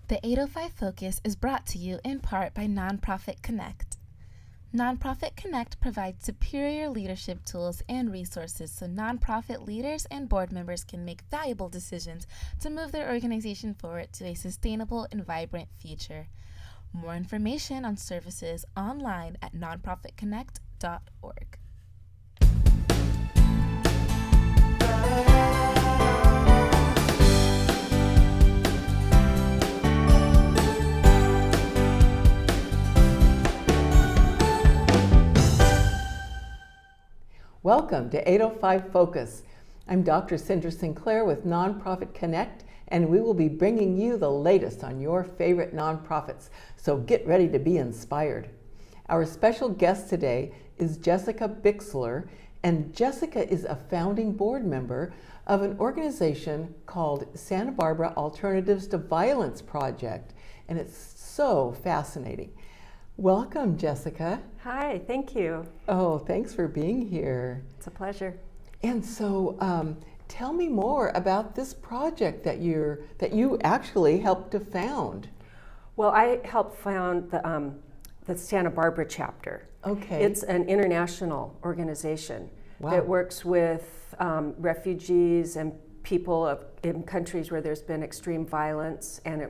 The 805 Focus is brought to you in part by Nonprofit Connect. Nonprofit Connect provides superior leadership tools and resources so nonprofit leaders and board members can make valuable decisions to move their organization forward to a sustainable and vibrant future. More information on services online at nonprofitconnect.org. Welcome to 805 Focus. I'm Dr. Cynder Sinclair with Nonprofit Connect, and we will be bringing you the latest on your favorite nonprofits, so get ready to be inspired. Our special guest today is Jessica Bixler, and Jessica is a founding board member of an organization called Santa Barbara Alternatives to Violence Project, and it's so fascinating. Welcome, Jessica. Hi, thank you. Oh, thanks for being here. It's a pleasure. And so, tell me more about this project that you actually helped to found. Well, I helped found the Santa Barbara chapter. Okay. It's an international organization that works with refugees and people in countries where there's been extreme violence, and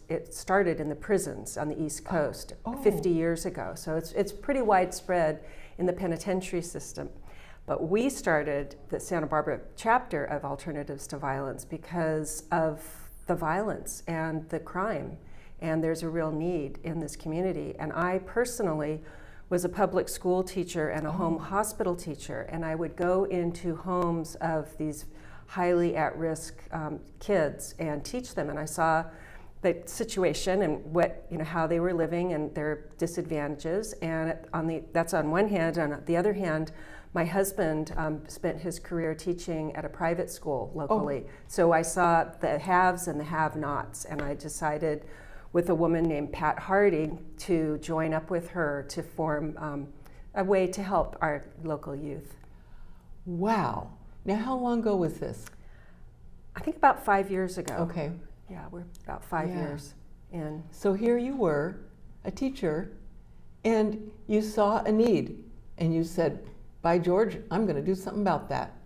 it started in the prisons on the East Coast 50 years ago. So it's pretty widespread in the penitentiary system. But we started the Santa Barbara chapter of Alternatives to Violence because of the violence and the crime, and there's a real need in this community. And I personally was a public school teacher and a home hospital teacher, and I would go into homes of these highly at-risk kids and teach them, and I saw the situation and how they were living and their disadvantages. And that's on one hand. On the other hand, my husband spent his career teaching at a private school locally, so I saw the haves and the have-nots, and I decided with a woman named Pat Hardy to join up with her to form a way to help our local youth. Wow. Now, how long ago was this? I think about 5 years ago. Okay. Yeah, we're about 5 years in. So here you were, a teacher, and you saw a need, and you said, by George, I'm going to do something about that.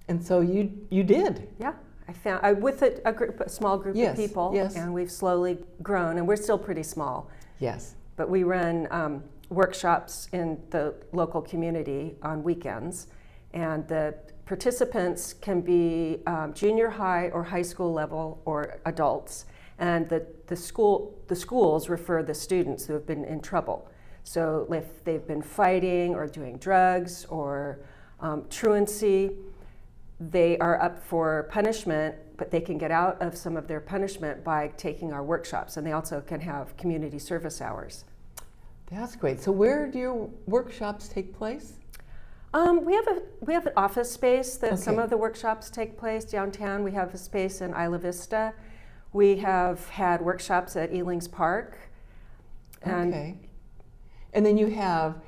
And so you did. Yeah, I found with a small group of people, and we've slowly grown, and we're still pretty small. Yes. But we run workshops in the local community on weekends, and the participants can be junior high or high school level or adults, and the schools refer the students who have been in trouble. So if they've been fighting or doing drugs or truancy, they are up for punishment, but they can get out of some of their punishment by taking our workshops, and they also can have community service hours. That's great. So where do your workshops take place? We have an office space that some of the workshops take place downtown. We have a space in Isla Vista. We have had workshops at Elings Park. And then you have,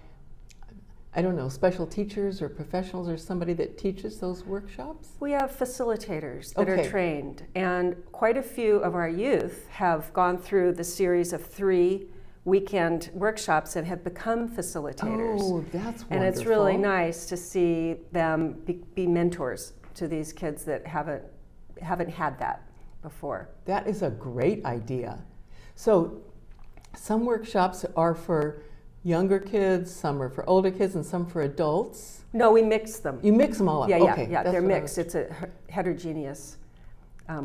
I don't know, special teachers or professionals or somebody that teaches those workshops? We have facilitators that are trained, and quite a few of our youth have gone through the series of 3 weekend workshops and have become facilitators. Oh, that's wonderful. And it's really nice to see them be mentors to these kids that haven't had that before. That is a great idea. So some workshops are for younger kids, some are for older kids, and some for adults? No, we mix them. You mix them all up? Yeah, they're mixed. It's a heterogeneous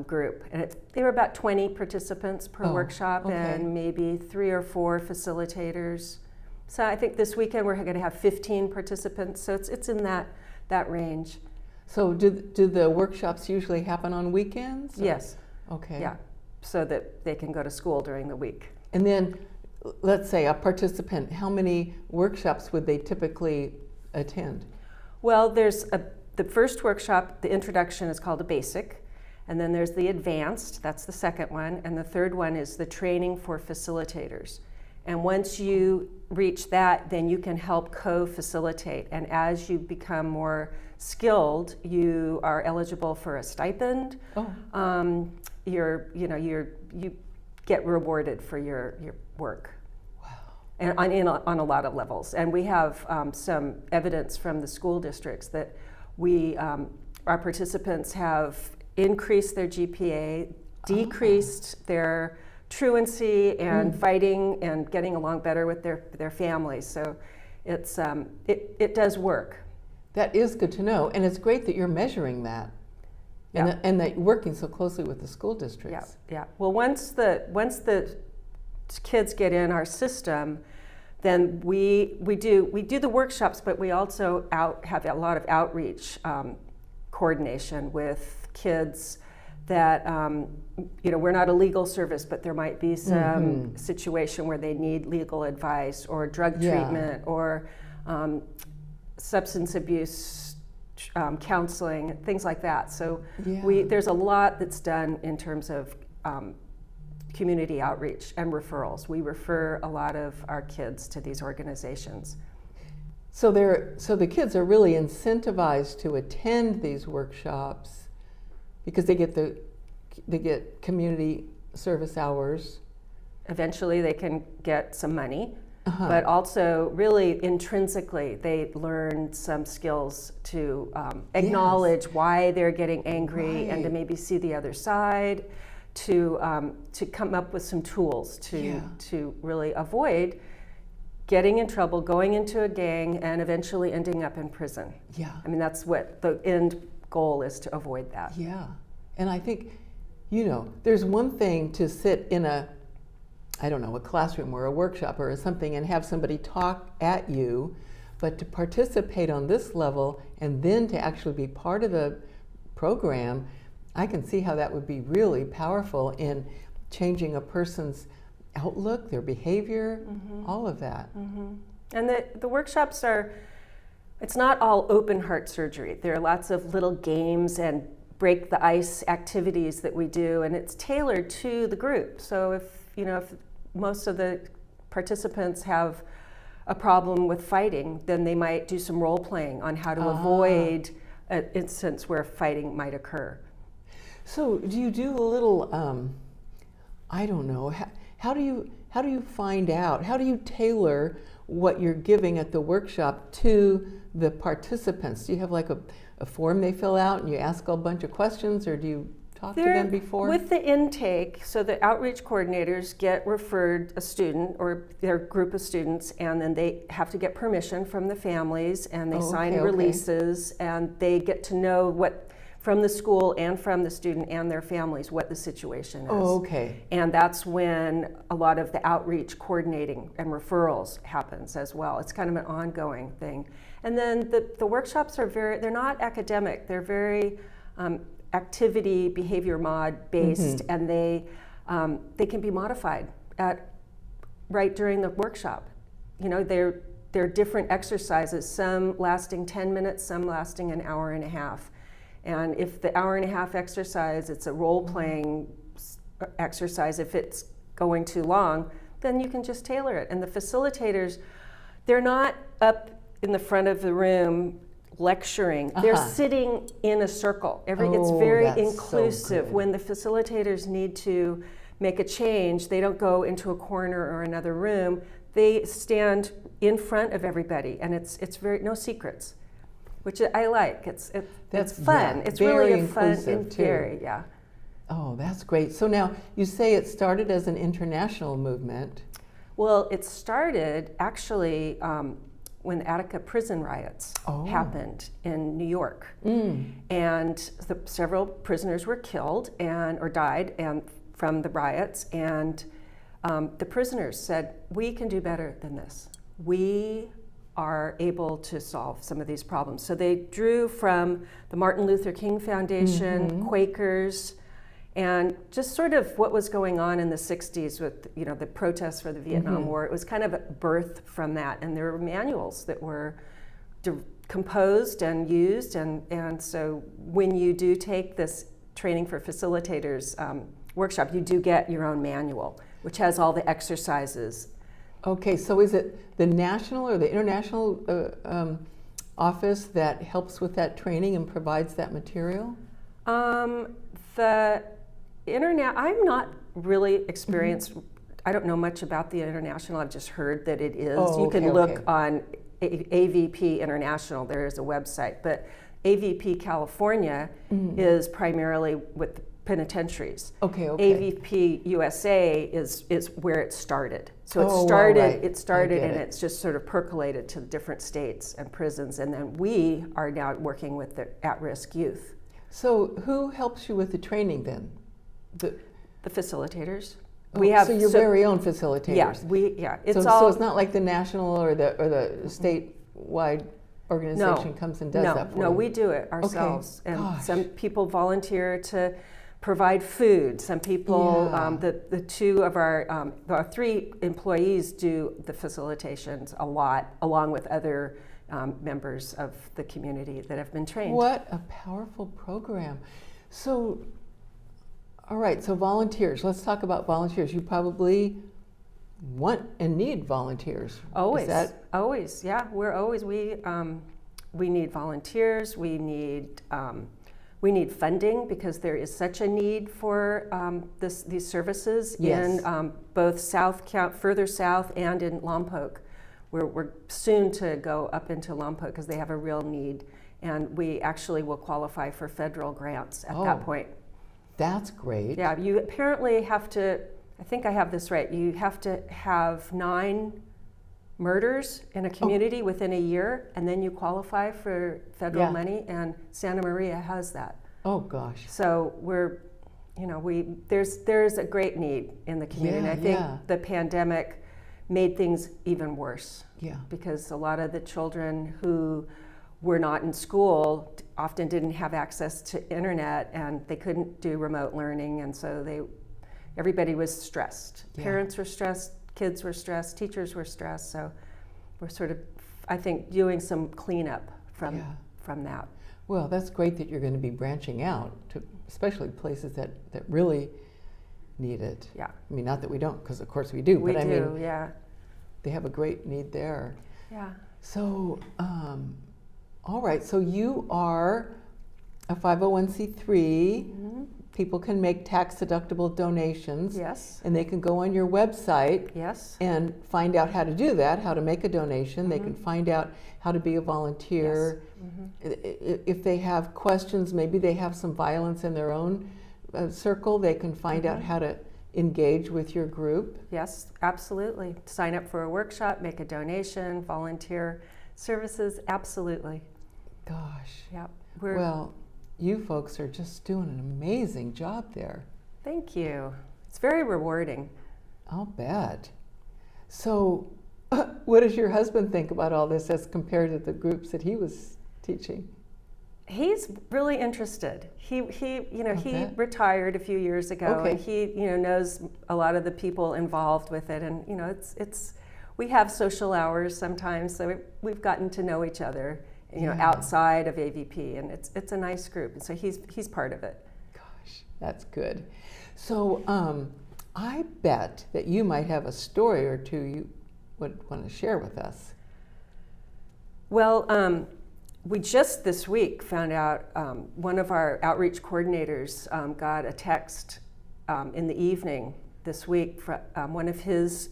group, and there were about 20 participants per workshop, and maybe 3 or 4 facilitators. So I think this weekend we're going to have 15 participants. So it's in that range. So do the workshops usually happen on weekends? Yes. Okay. Yeah, so that they can go to school during the week. And then, let's say a participant, how many workshops would they typically attend? Well, there's the first workshop. The introduction is called a basic. And then there's the advanced, that's the second one, and the third one is the training for facilitators. And once you reach that, then you can help co-facilitate. And as you become more skilled, you are eligible for a stipend. Oh. You get rewarded for your work. Wow. And on a lot of levels. And we have some evidence from the school districts that our participants have increased their GPA, decreased their truancy and fighting and getting along better with their families. So it does work. That is good to know, and it's great that you're measuring that, and that you're working so closely with the school districts. Yeah. Well, once the kids get in our system, then we do the workshops, but we also have a lot of outreach coordination with kids that we're not a legal service, but there might be some situation where they need legal advice or drug treatment or substance abuse counseling, things like that. So there's a lot that's done in terms of community outreach and referrals. We refer a lot of our kids to these organizations. So the kids are really incentivized to attend these workshops because they get community service hours. Eventually they can get some money, but also really intrinsically they learn some skills to acknowledge why they're getting angry and to maybe see the other side, to come up with some tools to really avoid getting in trouble, going into a gang, and eventually ending up in prison. Yeah. I mean, that's what the end goal is, to avoid that. Yeah. And I think, there's one thing to sit in a classroom or a workshop or something and have somebody talk at you, but to participate on this level and then to actually be part of the program, I can see how that would be really powerful in changing a person's outlook, their behavior, all of that. And the workshops it's not all open heart surgery. There are lots of little games and break the ice activities that we do, and it's tailored to the group. So if most of the participants have a problem with fighting, then they might do some role playing on how to avoid an instance where fighting might occur. So do you do a little, how do you find out, how do you tailor what you're giving at the workshop to the participants? Do you have like a form they fill out and you ask a bunch of questions, or do you talk to them before? With the intake, so the outreach coordinators get referred a student or their group of students, and then they have to get permission from the families, and they sign releases, and they get to know what from the school and from the student and their families what the situation is. Oh, okay. And that's when a lot of the outreach coordinating and referrals happens as well. It's kind of an ongoing thing. And then the workshops they're not academic, they're very activity, behavior mod based, and they can be modified right during the workshop. They're different exercises, some lasting 10 minutes, some lasting an hour and a half. And if the hour and a half exercise, it's a role-playing exercise. If it's going too long, then you can just tailor it. And the facilitators, they're not up in the front of the room lecturing. They're sitting in a circle. It's very inclusive. So when the facilitators need to make a change, they don't go into a corner or another room. They stand in front of everybody, and it's very no secrets, which I like. It's fun. It's really a fun and very, Oh, that's great. So now you say it started as an international movement. Well, it started actually when the Attica prison riots happened in New York, and several prisoners were killed or died from the riots, and the prisoners said, "We can do better than this. We are able to solve some of these problems." So they drew from the Martin Luther King Foundation, Quakers, and just sort of what was going on in the 60s with the protests for the Vietnam War. It was kind of a birth from that, and there were manuals that were composed and used, and so when you do take this training for facilitators workshop, you do get your own manual, which has all the exercises. Okay, so is it the national or the international office that helps with that training and provides that material? The internet, I'm not really experienced. I don't know much about the international. I've just heard that it is. Oh, you can okay, look okay. on AVP International. There is a website, but AVP California is primarily with the penitentiaries. Okay, okay. AVP USA is where it started. So it Oh, started. all right. It started, I get and it. it's just sort of percolated to different states and prisons. And then we are now working with the at-risk youth, So who helps you with the training then? the facilitators. Oh, We have so your very own facilitators. It's so, all. so it's not like the national or the statewide organization comes and does that for you. No, we do it ourselves. Okay. And Gosh. some people volunteer to provide food. Some people, Yeah. the two of our 3 employees do the facilitations a lot, along with other members of the community that have been trained. What a powerful program. So, all right, so volunteers. Let's talk about volunteers. You probably want and need volunteers. Always, Is that, always, yeah. We're always we need volunteers. We need funding because there is such a need for these services Yes. in both further south, and in Lompoc. We're soon to go up into Lompoc because they have a real need, and we actually will qualify for federal grants at that Oh. point. that's great. Yeah, you apparently have to. I think I have this right. You have to have 9 murders in a community within a year, and then you qualify for federal Yeah. money. And Santa Maria has that. Oh gosh. So there's a great need in the community. Yeah, I think yeah. the pandemic made things even worse Yeah. because a lot of the children who were not in school often didn't have access to internet, and they couldn't do remote learning, and so everybody was stressed. Yeah. Parents were stressed, kids were stressed, teachers were stressed. So we're sort of, I think, doing some cleanup from that. Well, that's great that you're going to be branching out to especially places that really need it. Yeah. I mean, not that we don't, because of course we do, We but I do, mean, yeah. they have a great need there. Yeah. So, all right, so you are a 501c3. People can make tax-deductible donations. Yes. And they can go on your website Yes. and find out how to do that, how to make a donation. They can find out how to be a volunteer. If they have questions, maybe they have some violence in their own circle, they can find out how to engage with your group. Yes, absolutely. Sign up for a workshop, make a donation, volunteer services, absolutely. Gosh. Yep. Well, you folks are just doing an amazing job there. Thank you. It's very rewarding. I'll bet. So, what does your husband think about all this as compared to the groups that he was teaching? He's really interested. He bet. retired a few years ago, Okay. and he, knows a lot of the people involved with it, and we have social hours sometimes, so we've gotten to know each other, outside of AVP, and it's a nice group, and so he's part of it. Gosh, that's good. So, I bet that you might have a story or two you would want to share with us. Well, we just this week found out one of our outreach coordinators got a text in the evening this week from one of his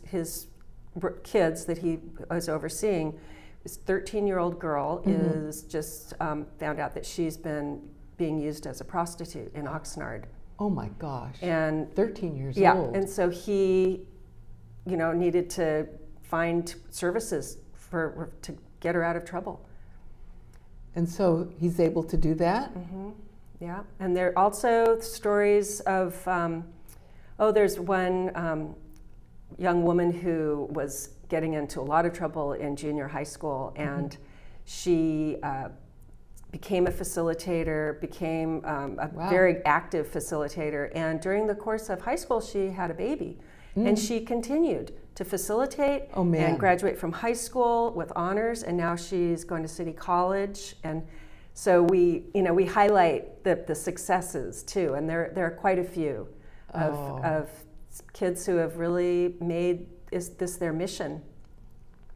kids that he was overseeing. This 13-year-old girl is just found out that she's been being used as a prostitute in Oxnard. Oh my gosh. And 13 years yeah, old. and so he, needed to find services to get her out of trouble. And so he's able to do that? Yeah, and there are also stories of, there's one young woman who was getting into a lot of trouble in junior high school, and she became a facilitator, became a very active facilitator, and during the course of high school she had a baby, and she continued to facilitate and graduate from high school with honors, and now she's going to City College. And so we highlight the successes too, and there are quite a few of kids who have really made this their mission.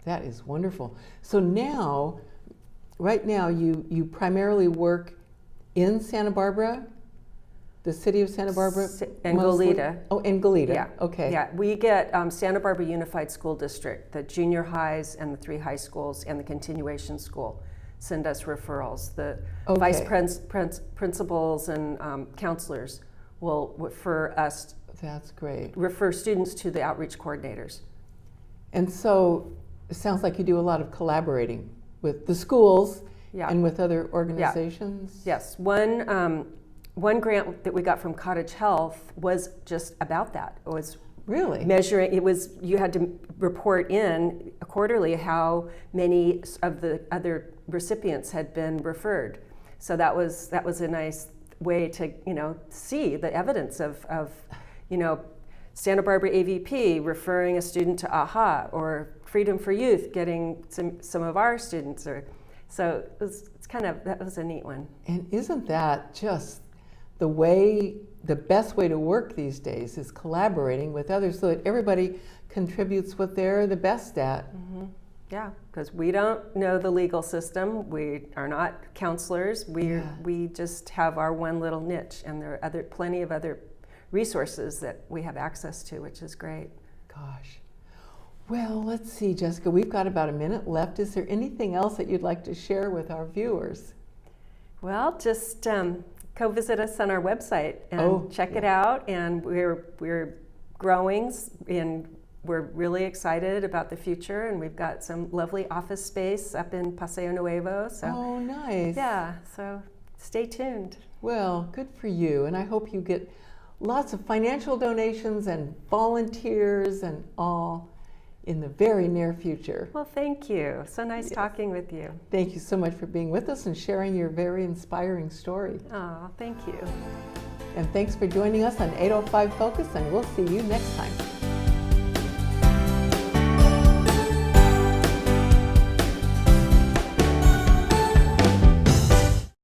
That is wonderful. So now, right now, you primarily work in Santa Barbara? The city of Santa Barbara? And mostly? Goleta. Oh, in Goleta. Yeah. Okay. Yeah, we get Santa Barbara Unified School District, the junior highs and the 3 high schools and the continuation school send us referrals. The vice principals and counselors will refer us. That's great. Refer students to the outreach coordinators. And so it sounds like you do a lot of collaborating with the schools and with other organizations. Yeah. Yes. One grant that we got from Cottage Health was just about that. It was really measuring. It was you had to report in quarterly how many of the other recipients had been referred. So that was a nice way to see the evidence of Santa Barbara AVP referring a student to AHA, or Freedom for Youth getting some of our students, so that was a neat one. And isn't that just the best way to work these days is collaborating with others so that everybody contributes what they're the best at? Mm-hmm. Yeah, because we don't know the legal system. We are not counselors. We just have our one little niche, and there are plenty of other resources that we have access to, which is great. Gosh. Well, let's see, Jessica, we've got about a minute left. Is there anything else that you'd like to share with our viewers? Well, just go visit us on our website and check it out. And we're growing, and we're really excited about the future. And we've got some lovely office space up in Paseo Nuevo. So, oh, nice. Yeah, so stay tuned. Well, good for you. And I hope you get lots of financial donations and volunteers and all in the very near future. Well, thank you. So nice talking with you. Thank you so much for being with us and sharing your very inspiring story. Oh, thank you. And thanks for joining us on 805 Focus, and we'll see you next time.